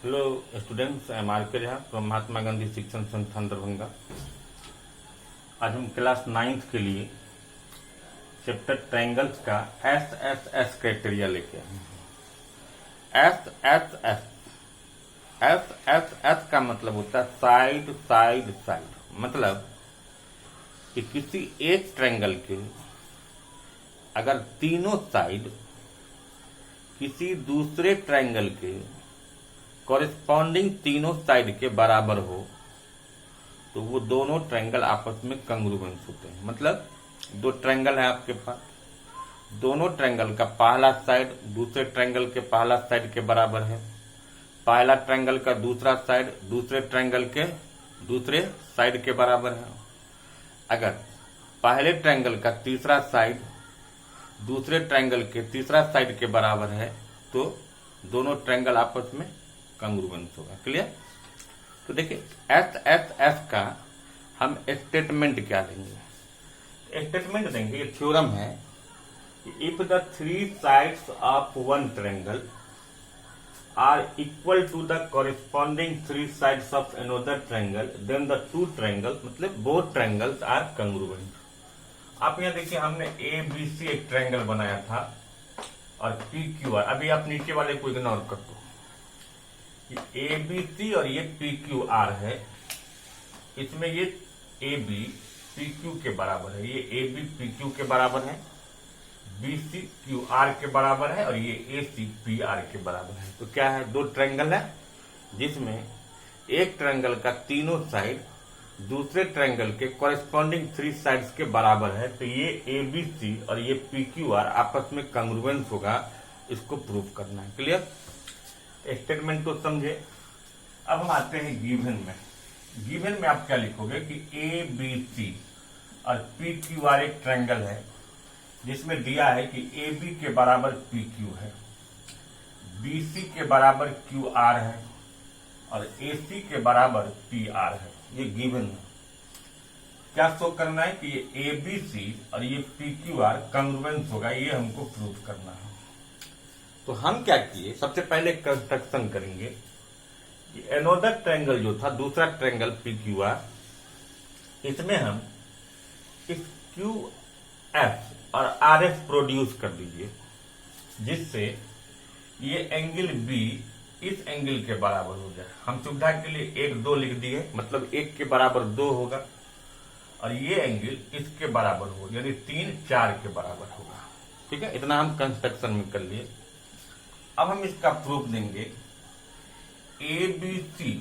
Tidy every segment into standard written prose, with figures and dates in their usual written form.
Hello students, I am R K Jha from Mahatma Gandhi शिक्षण संस्थान दरभंगा। आज हम क्लास 9th के लिए चैप्टर ट्रायंगल्स का एस क्राइटेरिया लेके आए हैं। एस का मतलब होता है साइड साइड साइड। मतलब कि किसी एक ट्रायंगल के अगर तीनों साइड किसी दूसरे ट्रायंगल के कॉरेस्पॉन्डिंग तीनों साइड के बराबर हो तो वो दोनों ट्रायंगल आपस में कंग्रुएंस होते हैं। मतलब दो ट्रायंगल है आपके पास, दोनों ट्रायंगल का पहला साइड दूसरे ट्रायंगल के पहला साइड के बराबर है, पहला ट्रायंगल का दूसरा साइड दूसरे ट्रायंगल के दूसरे साइड के बराबर है। अगर पहले ट्रायंगल का तीसरा साइड दूसरे ट्रायंगल के तीसरा साइड के बराबर है तो दोनों ट्रायंगल आपस में कंग्रुएंस होगा। क्लियर? तो देखिए एस का हम स्टेटमेंट क्या देंगे? स्टेटमेंट देंगे, ये थ्योरम है कि if the three sides of one triangle are equal to the corresponding three sides of another triangle then the two triangle मतलब बोथ ट्रायंगल्स आर कंग्रुएंट। आप यहाँ देखिए, हमने ए बी सी एक ट्रायंगल बनाया था और पी क्यू आर। अभी आप नीचे वाले को इग्नोर कर दो। ए बी सी और ये पी क्यू आर है। इसमें ये ए बी पी क्यू के बराबर है, ये ए बी पी क्यू के बराबर है, बी सी क्यू आर के बराबर है और ये ए सी पी आर के बराबर है। तो क्या है? दो ट्रायंगल है जिसमें एक ट्रायंगल का तीनों साइड दूसरे ट्रायंगल के कॉरेस्पॉन्डिंग थ्री साइड्स के बराबर है। तो ये ए बी सी और ये पी क्यू आर आपस में कंग्रुएंस होगा, इसको प्रूव करना है। क्लियर? स्टेटमेंट तो समझे। अब हम आते हैं गिवन में। गिवन में आप क्या लिखोगे कि ए बी सी और पी क्यू आर एक ट्रायंगल है जिसमें दिया है कि ए बी के बराबर पी क्यू है, बी सी के बराबर क्यू आर है और ए सी के बराबर पी आर है। ये गिवन है। क्या शो करना है कि ये ए बी सी और ये पी क्यू आर कंग्रुएंस होगा, ये हमको प्रूव करना है। तो हम क्या किए, सबसे पहले कंस्ट्रक्शन करेंगे कि अनदर ट्रायंगल जो था दूसरा ट्रायंगल पी क्यू आर, इसमें हम इस क्यू एफ और आर एफ प्रोड्यूस कर दीजिए जिससे ये एंगल बी इस एंगल के बराबर हो जाए। हम सुविधा के लिए 1 2 लिख दिए, मतलब 1 के बराबर 2 होगा और ये एंगल इसके बराबर होगा, यानी 3 4 के बराबर होगा। ठीक है, इतना हम कंस्ट्रक्शन में कर लिए। अब हम इसका प्रूफ देंगे ए बी सी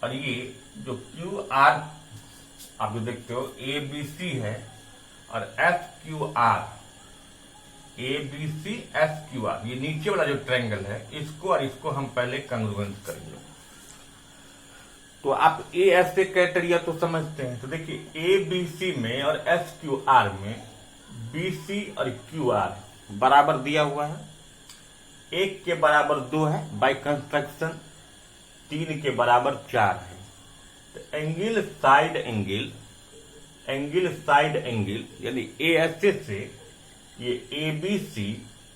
और ये जो क्यू आर आप जो देखते हो ए बी सी है और F Q R, A B C F Q R, ये नीचे वाला जो ट्रायंगल है इसको और इसको हम पहले कंग्रुएंस करेंगे। तो आप ए एस के क्राइटेरिया तो समझते हैं। तो देखिए ए बी सी में और एफ क्यू आर में बी सी और क्यू आर बराबर दिया हुआ है, 1 के बराबर 2 है बाय कंस्ट्रक्शन, 3 के बराबर 4 है। तो एंगल साइड एंगल यानी ए एस से ये ए बी सी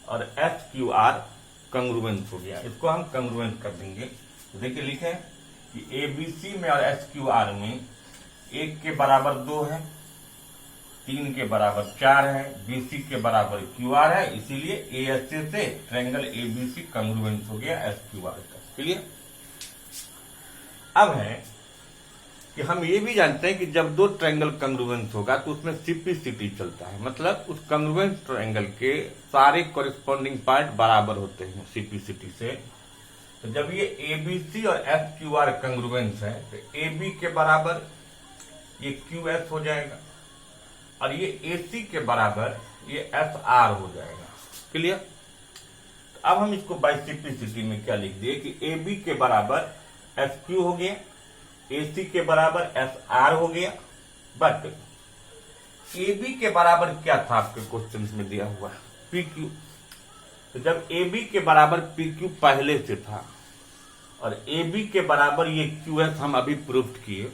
और एफ क्यू आर कंग्रुएंस हो गया, इसको हम कंग्रुएंस कर देंगे। तो देखिए लिखे कि ए बी सी में और एफ क्यू आर में 1 के बराबर 2 है, 3 के बराबर 4 है, बीसी के बराबर क्यू आर है, इसीलिए ए एस से ट्रायंगल ए बी सी कंग्रुएंस हो गया एस क्यू आर का। क्लियर? अब है कि हम ये भी जानते हैं कि जब दो ट्रायंगल कंग्रुएंस होगा तो उसमें सिपिसिटी चलता है, मतलब उस कंग्रुएंस ट्रायंगल के सारे कॉरेस्पॉन्डिंग पार्ट बराबर होते हैं सिपिसिटी से। तो जब ये ए बी सी और एफ क्यू आर कंग्रुएंस है तो ए बी के बराबर ये क्यू एस हो जाएगा और ये AC के बराबर ये SR हो जाएगा। क्लियर? तो अब हम इसको बाय सिंप्लिसिटी में क्या लिख दिए कि AB के बराबर SQ हो गया, AC के बराबर SR हो गया। बट AB के बराबर क्या था आपके क्वेश्चन में दिया हुआ है? PQ। तो जब AB के बराबर PQ पहले से था और AB के बराबर ये QS हम अभी प्रूफ किए,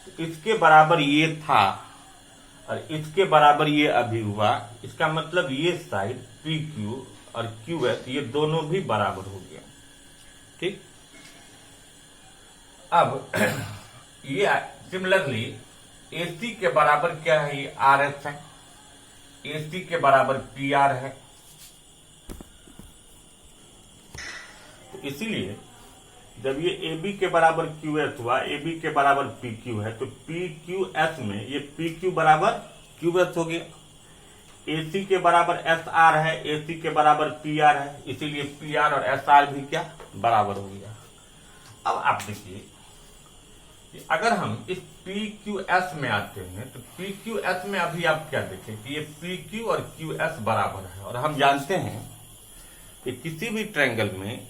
तो इसके बराबर ये था और इसके बराबर ये अभी हुआ, इसका मतलब ये साइड पी क्यू और क्यू एस ये दोनों भी बराबर हो गया। ठीक। अब ये सिमिलरली AC के बराबर क्या है, ये RS है, AC के बराबर PR है। तो इसीलिए जब ये AB के बराबर QS हुआ, AB के बराबर PQ है, तो PQS में ये PQ बराबर QS हो गया। AC के बराबर SR है, AC के बराबर PR है, इसीलिए PR और SR भी क्या बराबर हो गया। अब आप देखिए अगर हम इस PQS में आते हैं तो PQS में अभी आप क्या देखें कि ये PQ और QS बराबर है, और हम जानते हैं कि किसी भी ट्रायंगल में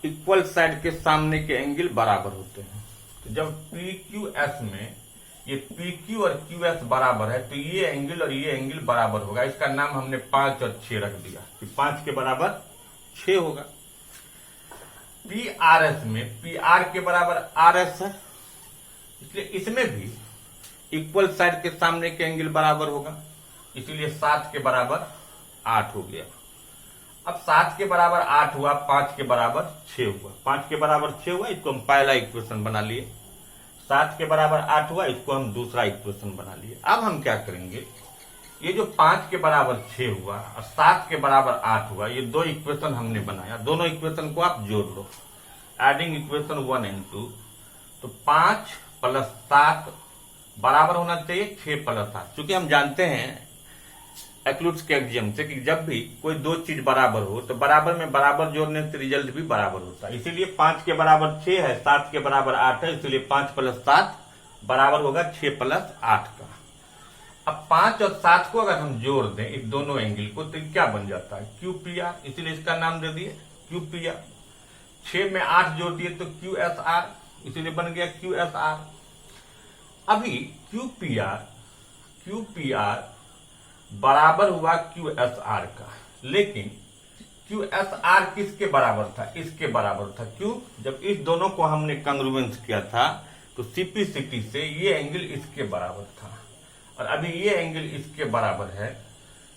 इक्वल साइड के सामने के एंगल बराबर होते हैं। तो जब PQS में ये PQ और QS बराबर है तो ये एंगल और ये एंगल बराबर होगा। इसका नाम हमने 5 और 6 रख दिया कि 5 के बराबर 6 होगा। PRS में PR के बराबर RS है, इसलिए इसमें भी इक्वल साइड के सामने के एंगल बराबर होगा, इसलिए 7 के बराबर 8 हो गया। अब 7 के बराबर 8 हुआ, 5 के बराबर 6 हुआ। 5 के बराबर 6 हुआ, इसको हम पहला इक्वेशन बना लिए। 7 के बराबर 8 हुआ, इसको हम दूसरा इक्वेशन बना लिए। अब हम क्या करेंगे, ये जो 5 के बराबर 6 हुआ और 7 के बराबर 8 हुआ, ये दो इक्वेशन हमने बनाया। दोनों इक्वेशन को आप जोड़ लो, एडिंग इक्वेशन 1 and 2। तो 5 + 7 बराबर होना चाहिए 6 + 8। चूंकि हम जानते हैं एक्लूट्स के एक्जियम से कि जब भी कोई दो चीज बराबर हो तो बराबर में बराबर जोड़ने से रिजल्ट भी बराबर होता है। इसीलिए 5 के बराबर 6 है, 7 के बराबर 8 है, इसलिए 5 + 7 बराबर होगा 6 + 8 का। अब 5 और 7 को अगर हम जोड़ दें इस दोनों एंगल को तो क्या बन जाता है, QPR, इसीलिए इसका नाम दे दिए QPR। 6 में 8 जोड़ दिए तो QSR, इसीलिए बन गया QSR। अभी QPR बराबर हुआ QSR का, लेकिन QSR किसके बराबर था, इसके बराबर था। क्यों, जब इस दोनों को हमने कंग्रुएंस किया था तो CP से ये एंगल इसके बराबर था, और अभी ये एंगल इसके बराबर है।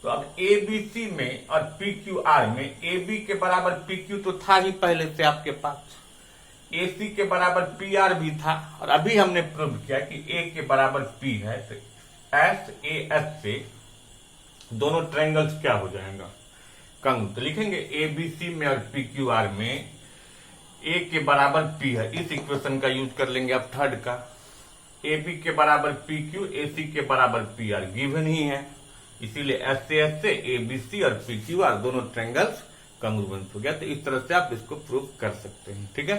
तो अब ABC में और PQR में AB के बराबर PQ तो था ही पहले से आपके पास, AC के बराबर PR भी था, और अभी हमने प्रूव किया कि A के बराबर P है। तो SAS से दोनों ट्रायंगल्स क्या हो जाएगा, कंग। तो लिखेंगे ABC में और PQR में A के बराबर P है, इस इक्वेशन का यूज कर लेंगे अब थर्ड का। AB के बराबर PQ, AC के बराबर PR गिवन ही है, इसीलिए SAS से ABC और PQR दोनों ट्रायंगल्स कंग्रुएंट हो गया। तो इस तरह से आप इसको प्रूव कर सकते हैं, ठीक है।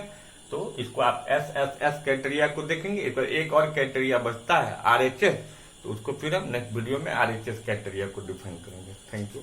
तो इसको आप SSS क्राइटेरिया को देखेंगे। एक और क्राइटेरिया बचता है RHS, तो उसको फिर हम नेक्स्ट वीडियो में RHS क्राइटेरिया को डिफाइन करेंगे। Thank you.